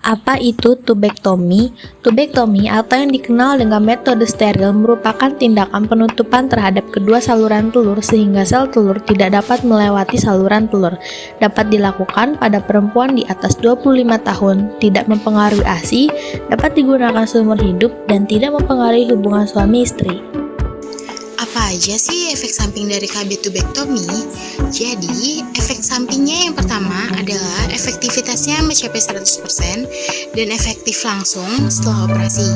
Apa itu tubektomi? Tubektomi atau yang dikenal dengan metode steril merupakan tindakan penutupan terhadap kedua saluran telur sehingga sel telur tidak dapat melewati saluran telur. Dapat dilakukan pada perempuan di atas 25 tahun, tidak mempengaruhi ASI, dapat digunakan seumur hidup, dan tidak mempengaruhi hubungan suami istri. Apa aja sih efek samping dari KB tubektomi? Jadi, efek sampingnya yang pertama adalah efektivitasnya mencapai 100% dan efektif langsung setelah operasi.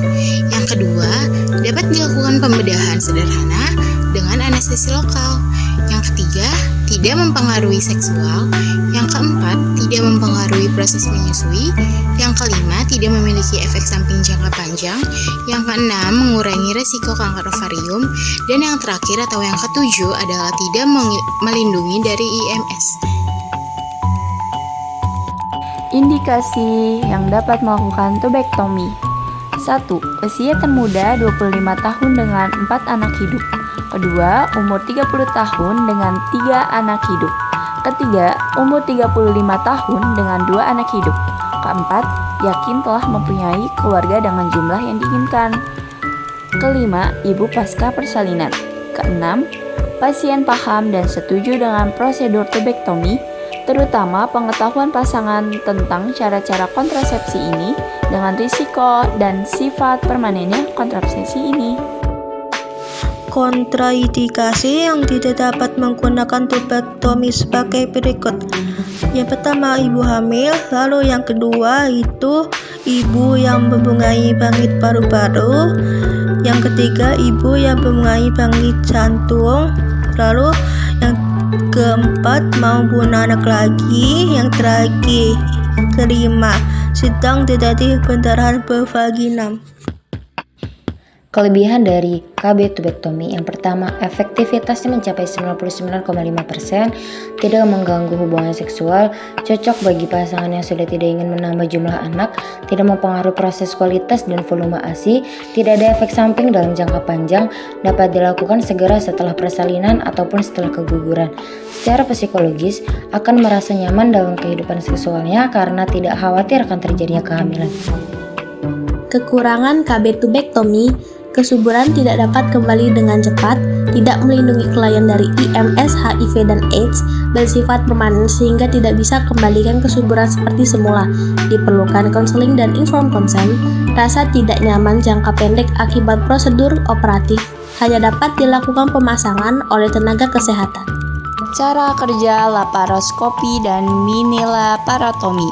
Yang kedua, dapat dilakukan pembedahan sederhana dengan anestesi lokal. Yang ketiga, tidak mempengaruhi seksual. Yang keempat, tidak mempengaruhi proses menyusui. Yang kelima, tidak memiliki efek samping jangka panjang. Yang keenam, mengurangi resiko kanker ovarium. Dan yang terakhir atau yang ketujuh adalah tidak melindungi dari IMS. Indikasi yang dapat melakukan tubektomi. 1. Usia termuda 25 tahun dengan 4 anak hidup. Kedua, umur 30 tahun dengan 3 anak hidup. Ketiga, umur 35 tahun dengan 2 anak hidup. Keempat, yakin telah mempunyai keluarga dengan jumlah yang diinginkan. Kelima, ibu pasca persalinan. Keenam, pasien paham dan setuju dengan prosedur tubektomi, terutama pengetahuan pasangan tentang cara-cara kontrasepsi ini dengan risiko dan sifat permanennya kontrasepsi ini. Kontraindikasi yang tidak dapat menggunakan tubektomi sebagai berikut. Yang pertama, ibu hamil. Lalu yang kedua itu ibu yang mempunyai bangkit paru-paru. Yang ketiga, ibu yang mempunyai bangkit jantung. Lalu yang keempat, mau punya anak lagi. Yang terakhir, kelima, sedang terjadi pendarahan bervagina. Kelebihan dari KB tubektomi yang pertama, efektivitasnya mencapai 99,5%, tidak mengganggu hubungan seksual, cocok bagi pasangan yang sudah tidak ingin menambah jumlah anak, tidak mempengaruhi proses kualitas dan volume ASI, tidak ada efek samping dalam jangka panjang, dapat dilakukan segera setelah persalinan ataupun setelah keguguran. Secara psikologis, akan merasa nyaman dalam kehidupan seksualnya karena tidak khawatir akan terjadinya kehamilan. Kekurangan KB tubektomi: kesuburan tidak dapat kembali dengan cepat, tidak melindungi klien dari IMS, HIV, dan AIDS, bersifat permanen sehingga tidak bisa kembalikan kesuburan seperti semula. Diperlukan konseling dan informed consent. Rasa tidak nyaman jangka pendek akibat prosedur operatif hanya dapat dilakukan pemasangan oleh tenaga kesehatan. Cara kerja laparoskopi dan mini laparotomi.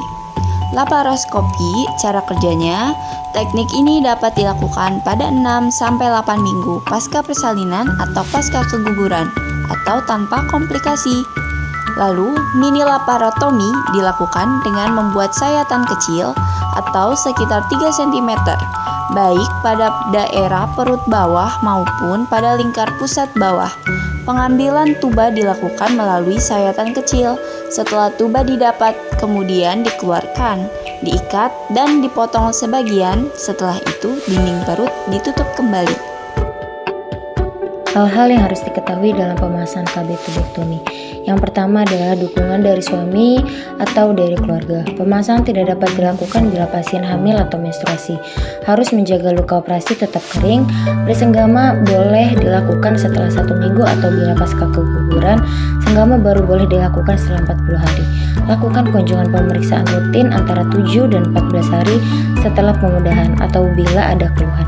Laparoskopi, cara kerjanya, teknik ini dapat dilakukan pada 6-8 minggu pasca persalinan atau pasca keguguran atau tanpa komplikasi. Lalu, mini laparotomi dilakukan dengan membuat sayatan kecil atau sekitar 3 cm, baik pada daerah perut bawah maupun pada lingkar pusat bawah. Pengambilan tuba dilakukan melalui sayatan kecil. Setelah tuba didapat, kemudian dikeluarkan, diikat, dan dipotong sebagian. Setelah itu, dinding perut ditutup kembali. Hal-hal yang harus diketahui dalam pemasangan KB tubektomi. Yang pertama adalah dukungan dari suami atau dari keluarga. Pemasangan tidak dapat dilakukan bila pasien hamil atau menstruasi. Harus menjaga luka operasi tetap kering. Bersenggama boleh dilakukan setelah 1 minggu atau bila pasca keguguran. Senggama baru boleh dilakukan setelah 40 hari. Lakukan kunjungan pemeriksaan rutin antara 7 dan 14 hari setelah pemudahan atau bila ada keluhan.